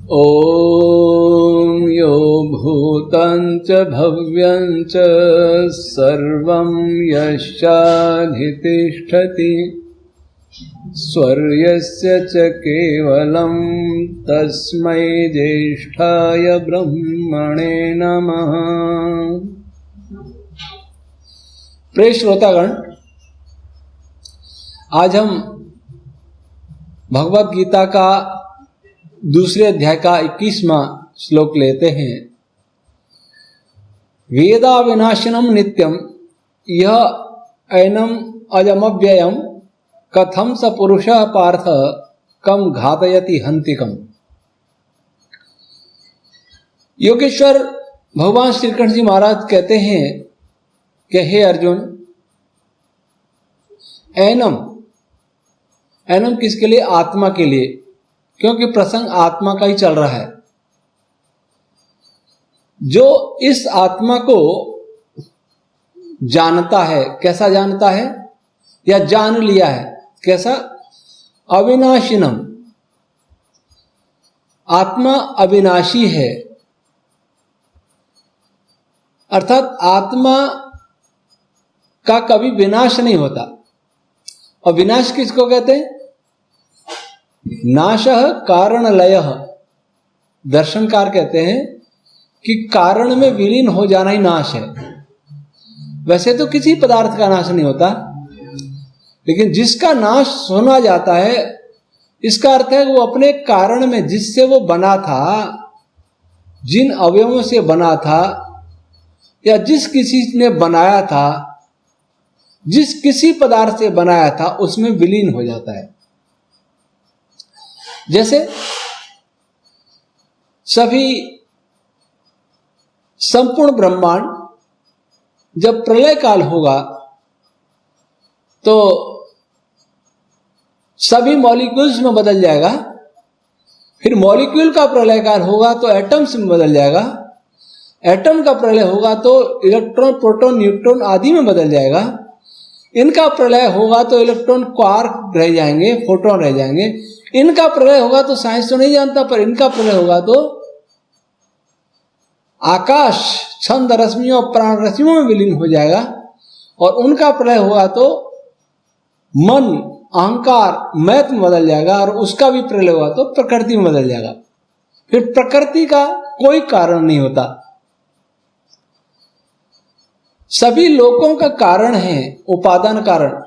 ॐ यो भूतं च भव्यं च सर्वं यश्चाधितिष्ठति स्वर्यस्य च केवलं तस्मै ज्येष्ठाय ब्रह्मणे नमः। प्रिय श्रोतागण, आज हम भगवत गीता का दूसरे अध्याय का 21वां श्लोक लेते हैं। वेदा विनाशनम नित्यम यह ऐनम अजमव्ययम कथम स पुरुषः पार्थ कम घातयति हंतिकम। योगेश्वर भगवान श्री कृष्ण जी महाराज कहते हैं कि हे अर्जुन, ऐनम किसके लिए? आत्मा के लिए, क्योंकि प्रसंग आत्मा का ही चल रहा है। जो इस आत्मा को जानता है, कैसा जानता है या जान लिया है, कैसा? अविनाशिनम, आत्मा अविनाशी है, अर्थात आत्मा का कभी विनाश नहीं होता। और विनाश किसको कहते हैं? नाशः कारण लयः। दर्शनकार कहते हैं कि कारण में विलीन हो जाना ही नाश है। वैसे तो किसी पदार्थ का नाश नहीं होता, लेकिन जिसका नाश होना जाता है, इसका अर्थ है वो अपने कारण में, जिससे वो बना था, जिन अवयवों से बना था या जिस किसी ने बनाया था, जिस किसी पदार्थ से बनाया था, उसमें विलीन हो जाता है। जैसे सभी संपूर्ण ब्रह्मांड जब प्रलय काल होगा तो सभी मॉलिक्यूल्स में बदल जाएगा। फिर मॉलिक्यूल का प्रलय काल होगा तो एटम्स में बदल जाएगा। एटम का प्रलय होगा तो इलेक्ट्रॉन, प्रोटॉन, न्यूट्रॉन आदि में बदल जाएगा। इनका प्रलय होगा तो इलेक्ट्रॉन, क्वार्क रह जाएंगे, फोटोन रह जाएंगे। इनका प्रलय होगा तो साइंस तो नहीं जानता, पर इनका प्रलय होगा तो आकाश छंद रश्मियों और प्राण रश्मियों में विलीन हो जाएगा। और उनका प्रलय होगा तो मन, अहंकार, मैथ में बदल जाएगा। और उसका भी प्रलय होगा तो प्रकृति में बदल जाएगा। फिर प्रकृति का कोई कारण नहीं होता। सभी लोकों का कारण है उपादान कारण।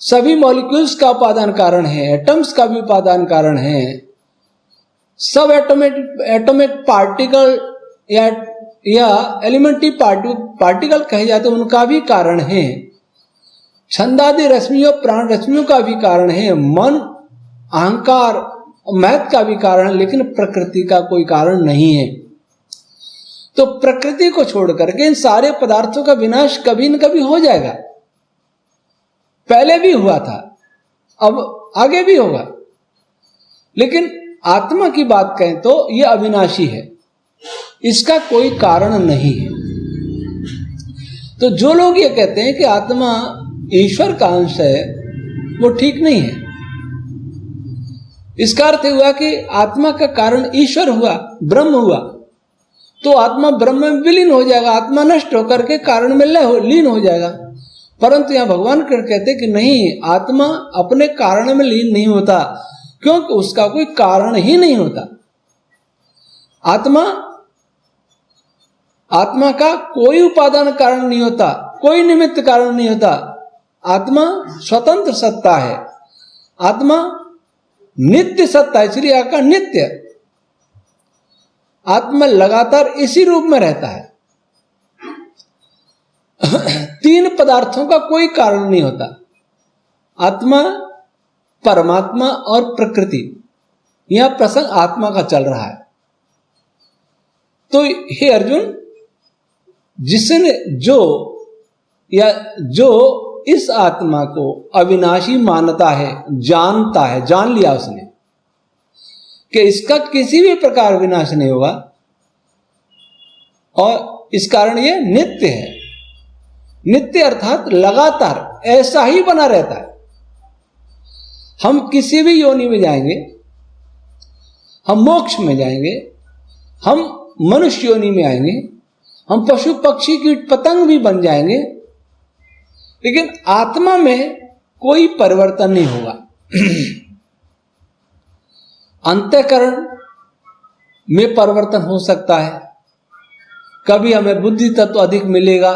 सभी मॉलिक्यूल्स का उपादान कारण है, एटम्स का भी उपादान कारण है। सब एटॉमिक पार्टिकल या एलिमेंट्री पार्टिकल कहे जाते हैं, उनका भी कारण है। छंदादि रश्मियों, प्राण रश्मियों का भी कारण है। मन, अहंकार, मैथ का भी कारण है, लेकिन प्रकृति का कोई कारण नहीं है। तो प्रकृति को छोड़ करके इन सारे पदार्थों का विनाश कभी न कभी हो जाएगा। पहले भी हुआ था, अब आगे भी होगा। लेकिन आत्मा की बात कहें तो यह अविनाशी है, इसका कोई कारण नहीं है। तो जो लोग ये कहते हैं कि आत्मा ईश्वर का अंश है, वो ठीक नहीं है। इसका अर्थ हुआ कि आत्मा का कारण ईश्वर हुआ, ब्रह्म हुआ, तो आत्मा ब्रह्म में विलीन हो जाएगा। आत्मा नष्ट होकर के कारण में लीन हो जाएगा। परंतु यहां भगवान कहते कि नहीं, आत्मा अपने कारण में लीन नहीं होता, क्योंकि उसका कोई कारण ही नहीं होता। आत्मा का कोई उपादान कारण नहीं होता, कोई निमित्त कारण नहीं होता। आत्मा स्वतंत्र सत्ता है, आत्मा नित्य सत्ता है, इसलिए आका नित्य। आत्मा लगातार इसी रूप में रहता है। तीन पदार्थों का कोई कारण नहीं होता, आत्मा, परमात्मा और प्रकृति। यह प्रसंग आत्मा का चल रहा है। तो हे अर्जुन, जिसने जो इस आत्मा को अविनाशी मानता है, जानता है, जान लिया उसने कि इसका किसी भी प्रकार विनाश नहीं होगा और इस कारण ये नित्य है। नित्य अर्थात लगातार ऐसा ही बना रहता है। हम किसी भी योनि में जाएंगे, हम मोक्ष में जाएंगे, हम मनुष्य योनि में आएंगे, हम पशु पक्षी कीट पतंग भी बन जाएंगे, लेकिन आत्मा में कोई परिवर्तन नहीं होगा। अंतःकरण में परिवर्तन हो सकता है, कभी हमें बुद्धि तत्व अधिक मिलेगा,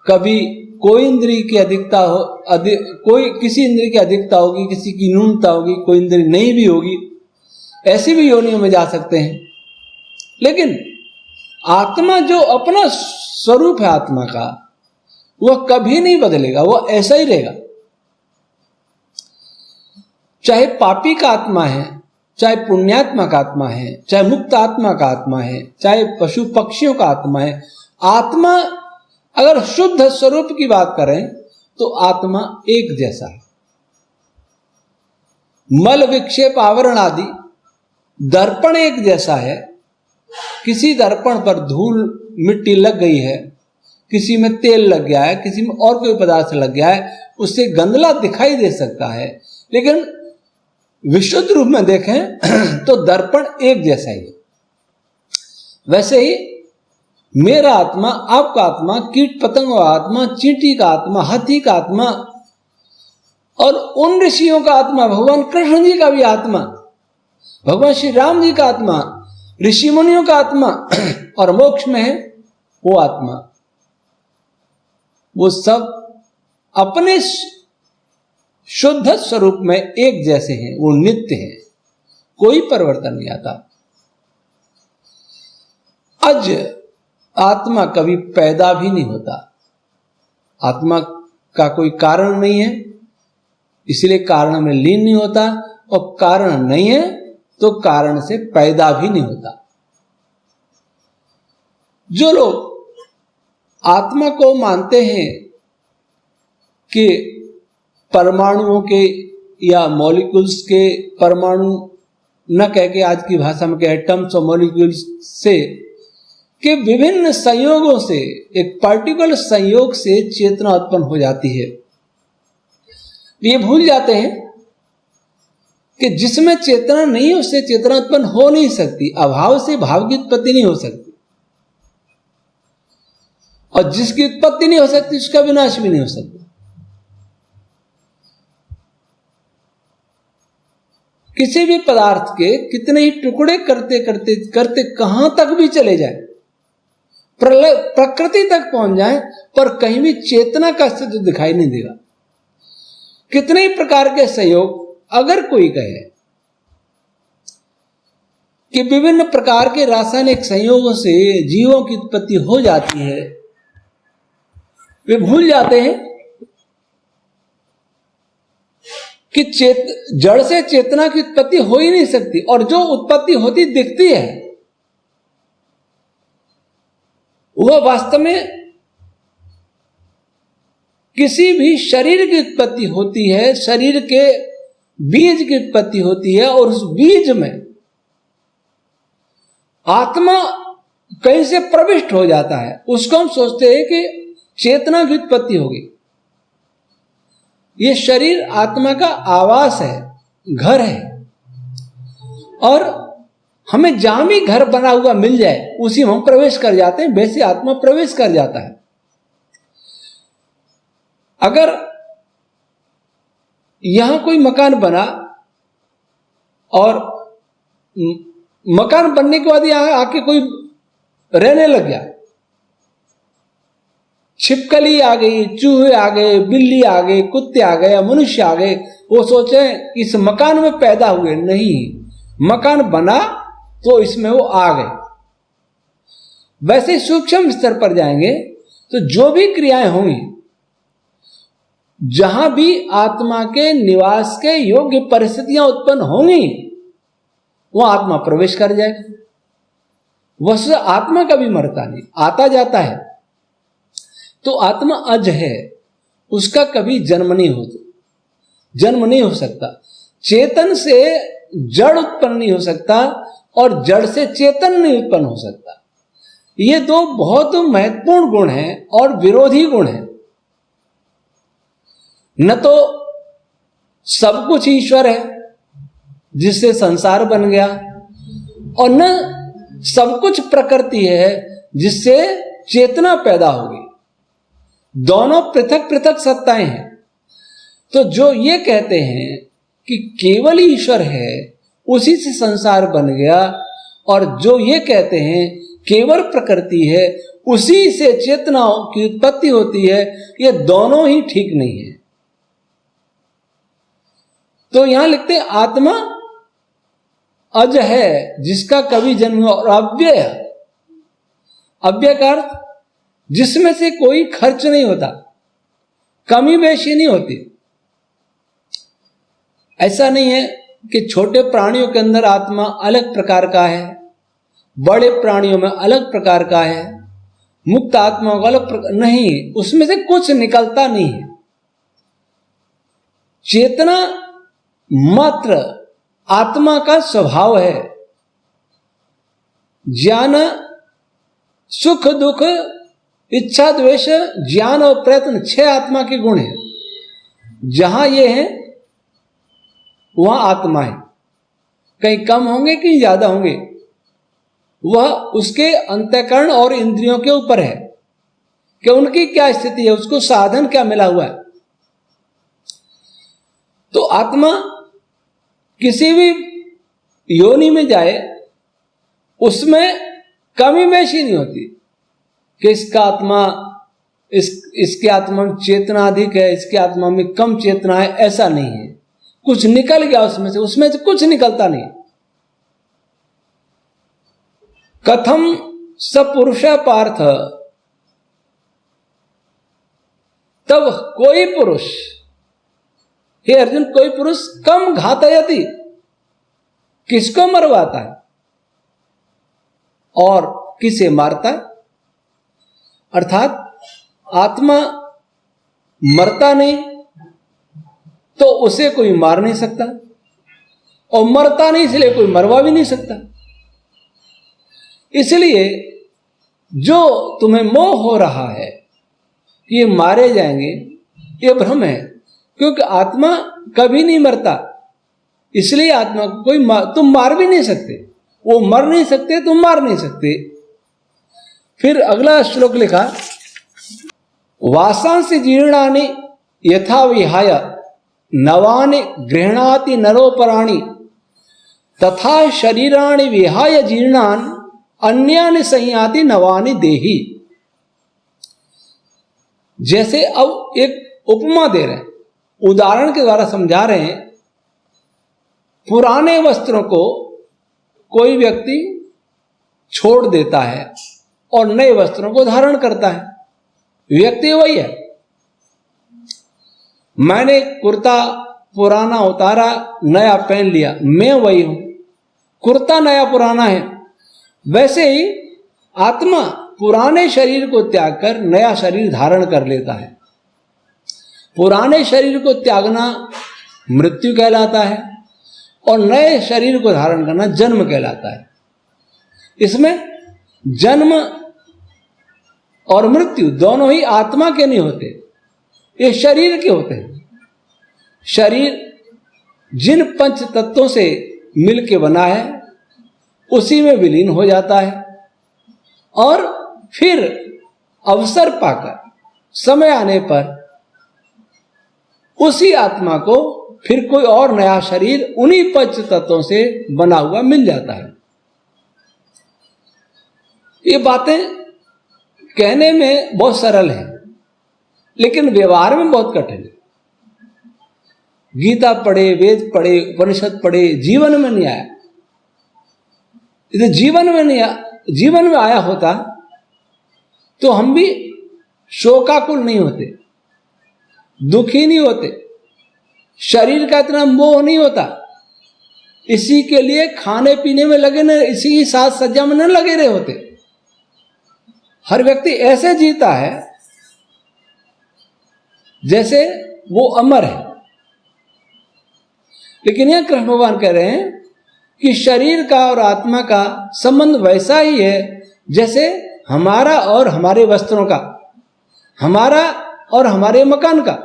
कभी कोई इंद्रिय की अधिकता हो, कोई किसी इंद्रिय की अधिकता होगी, किसी की न्यूनता होगी, कोई इंद्रिय नहीं भी होगी, ऐसी भी योनियों में जा सकते हैं। लेकिन आत्मा जो अपना स्वरूप है आत्मा का, वह कभी नहीं बदलेगा, वह ऐसा ही रहेगा। चाहे पापी का आत्मा है, चाहे पुण्यात्मा का आत्मा है, चाहे मुक्त आत्मा का आत्मा है, चाहे पशु पक्षियों का आत्मा है, आत्मा अगर शुद्ध स्वरूप की बात करें तो आत्मा एक जैसा है। मल विक्षेप आवरण आदि दर्पण एक जैसा है। किसी दर्पण पर धूल मिट्टी लग गई है, किसी में तेल लग गया है, किसी में और कोई पदार्थ लग गया है, उससे गंदला दिखाई दे सकता है, लेकिन विशुद्ध रूप में देखें तो दर्पण एक जैसा ही है। वैसे ही मेरा आत्मा, आपका आत्मा, कीट पतंगों का आत्मा, चींटी का आत्मा, हाथी का आत्मा और उन ऋषियों का आत्मा, भगवान कृष्ण जी का भी आत्मा, भगवान श्री राम जी का आत्मा, ऋषि मुनियों का आत्मा और मोक्ष में है वो आत्मा, वो सब अपने शुद्ध स्वरूप में एक जैसे हैं, वो नित्य हैं, कोई परिवर्तन नहीं आता। आज आत्मा कभी पैदा भी नहीं होता, आत्मा का कोई कारण नहीं है, इसलिए कारण में लीन नहीं होता, और कारण नहीं है तो कारण से पैदा भी नहीं होता। जो लोग आत्मा को मानते हैं कि परमाणुओं के या मॉलिक्यूल्स के, परमाणु न कह के आज की भाषा में कहे एटम्स और मॉलिक्यूल्स से, के विभिन्न संयोगों से, एक पार्टिकल संयोग से चेतना उत्पन्न हो जाती है। ये भूल जाते हैं कि जिसमें चेतना नहीं उससे चेतना उत्पन्न हो नहीं सकती, अभाव से भाव की उत्पत्ति नहीं हो सकती, और जिसकी उत्पत्ति नहीं हो सकती उसका विनाश भी नहीं हो सकता। किसी भी पदार्थ के कितने ही टुकड़े करते करते करते कहां तक भी चले जाए, प्रकृति तक पहुंच जाए, पर कहीं भी चेतना का अस्तित्व दिखाई नहीं देगा। कितने ही प्रकार के संयोग, अगर कोई कहे कि विभिन्न प्रकार के रासायनिक संयोगों से जीवों की उत्पत्ति हो जाती है, वे भूल जाते हैं कि जड़ से चेतना की उत्पत्ति हो ही नहीं सकती, और जो उत्पत्ति होती दिखती है वह वास्तव में किसी भी शरीर की उत्पत्ति होती है, शरीर के बीज की उत्पत्ति होती है, और उस बीज में आत्मा कहीं से प्रविष्ट हो जाता है, उसको हम सोचते हैं कि चेतना की उत्पत्ति होगी। ये शरीर आत्मा का आवास है, घर है, और हमें जहां भी घर बना हुआ मिल जाए उसी में हम प्रवेश कर जाते हैं, वैसे आत्मा प्रवेश कर जाता है। अगर यहां कोई मकान बना और मकान बनने के बाद यहां आके कोई रहने लग गया, छिपकली आ गई, चूहे आ गए, बिल्ली आ गई, कुत्ते आ गए, मनुष्य आ गए, वो सोचे इस मकान में पैदा हुए, नहीं, मकान बना तो इसमें वो आ गए। वैसे सूक्ष्म स्तर पर जाएंगे तो जो भी क्रियाएं होंगी, जहां भी आत्मा के निवास के योग्य परिस्थितियां उत्पन्न होंगी, वह आत्मा प्रवेश कर जाएगा। वह आत्मा कभी मरता नहीं, आता जाता है। तो आत्मा अज है, उसका कभी जन्म नहीं हो सकता। चेतन से जड़ उत्पन्न नहीं हो सकता, और जड़ से चेतन नहीं उत्पन्न हो सकता। ये दो बहुत महत्वपूर्ण गुण हैं और विरोधी गुण हैं। न तो सब कुछ ईश्वर है जिससे संसार बन गया, और न सब कुछ प्रकृति है जिससे चेतना पैदा होगी। दोनों पृथक पृथक सत्ताएं हैं। तो जो ये कहते हैं कि केवल ईश्वर है, उसी से संसार बन गया, और जो ये कहते हैं केवल प्रकृति है, उसी से चेतनाओं की उत्पत्ति होती है, ये दोनों ही ठीक नहीं है। तो यहां लिखते हैं आत्मा अज है जिसका कभी जन्म, और अव्यय, अव्यय का अर्थ जिसमें से कोई खर्च नहीं होता, कमी बेशी नहीं होती। ऐसा नहीं है कि छोटे प्राणियों के अंदर आत्मा अलग प्रकार का है, बड़े प्राणियों में अलग प्रकार का है, मुक्त आत्मा का अलग प्रकार नहीं, उसमें से कुछ निकलता नहीं है। चेतना मात्र आत्मा का स्वभाव है। ज्ञान, सुख दुख, इच्छा द्वेष, ज्ञान और प्रयत्न, 6 आत्मा के गुण हैं। जहां ये हैं वहां आत्मा है। कहीं कम होंगे कहीं ज्यादा होंगे, वह उसके अंतःकरण और इंद्रियों के ऊपर है कि उनकी क्या स्थिति है, उसको साधन क्या मिला हुआ है। तो आत्मा किसी भी योनि में जाए, उसमें कमी बेशी नहीं होती कि इसका आत्मा इसके आत्मा में चेतना अधिक है, इसके आत्मा में कम चेतना है, ऐसा नहीं है। कुछ निकल गया उसमें से कुछ निकलता नहीं। कथम सपुरुष पार्थ, तब कोई पुरुष, हे अर्जुन, कोई पुरुष कम घातयति, किसको मरवाता है और किसे मारता है। अर्थात आत्मा मरता नहीं तो उसे कोई मार नहीं सकता, और मरता नहीं इसलिए कोई मरवा भी नहीं सकता। इसलिए जो तुम्हें मोह हो रहा है कि ये मारे जाएंगे, ये भ्रम है, क्योंकि आत्मा कभी नहीं मरता। इसलिए आत्मा को कोई तुम मार भी नहीं सकते, वो मर नहीं सकते, तुम मार नहीं सकते। फिर अगला श्लोक लिखा, वासांसि जीर्णानि यथा विहाय नवानि गृह्णाति नरोपराणि तथा शरीराणि विहाय जीर्णान अन्यानि संयाति नवानि देहि। जैसे अब एक उपमा दे रहे हैं, उदाहरण के द्वारा समझा रहे हैं। पुराने वस्त्रों को कोई व्यक्ति छोड़ देता है और नए वस्त्रों को धारण करता है। व्यक्ति वही है। मैंने कुर्ता पुराना उतारा, नया पहन लिया, मैं वही हूं। कुर्ता नया पुराना है। वैसे ही आत्मा पुराने शरीर को त्याग कर नया शरीर धारण कर लेता है। पुराने शरीर को त्यागना मृत्यु कहलाता है और नए शरीर को धारण करना जन्म कहलाता है। इसमें जन्म और मृत्यु दोनों ही आत्मा के नहीं होते, ये शरीर के होते हैं। शरीर जिन पंच तत्वों से मिलके बना है उसी में विलीन हो जाता है, और फिर अवसर पाकर समय आने पर उसी आत्मा को फिर कोई और नया शरीर उन्हीं पंच तत्वों से बना हुआ मिल जाता है। ये बातें कहने में बहुत सरल है, लेकिन व्यवहार में बहुत कठिन है। गीता पढ़े, वेद पढ़े, उपनिषद पढ़े, जीवन में नहीं आया। यदि जीवन में नहीं आया, जीवन में आया होता तो हम भी शोकाकुल नहीं होते, दुखी नहीं होते, शरीर का इतना मोह नहीं होता, इसी के लिए खाने पीने में लगे न, इसी की साथ सज्जा में न लगे रहे होते। हर व्यक्ति ऐसे जीता है जैसे वो अमर है। लेकिन यह कृष्ण भगवान कह रहे हैं कि शरीर का और आत्मा का संबंध वैसा ही है जैसे हमारा और हमारे वस्त्रों का, हमारा और हमारे मकान का।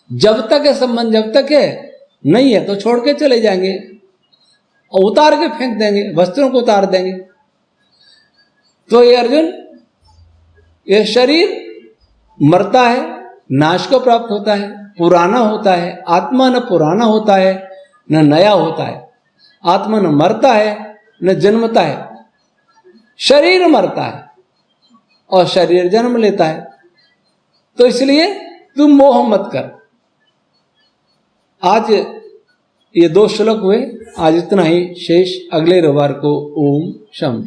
जब तक है संबंध, जब तक है, नहीं है तो छोड़ के चले जाएंगे। और उतार के फेंक देंगे, वस्त्रों को उतार देंगे। तो ये अर्जुन, यह शरीर मरता है, नाश को प्राप्त होता है, पुराना होता है। आत्मा न पुराना होता है न नया होता है। आत्मा न मरता है न जन्मता है। शरीर मरता है और शरीर जन्म लेता है। तो इसलिए तुम मोह मत कर। आज ये 2 श्लोक हुए, आज इतना ही। शेष अगले रविवार को। ओम शम।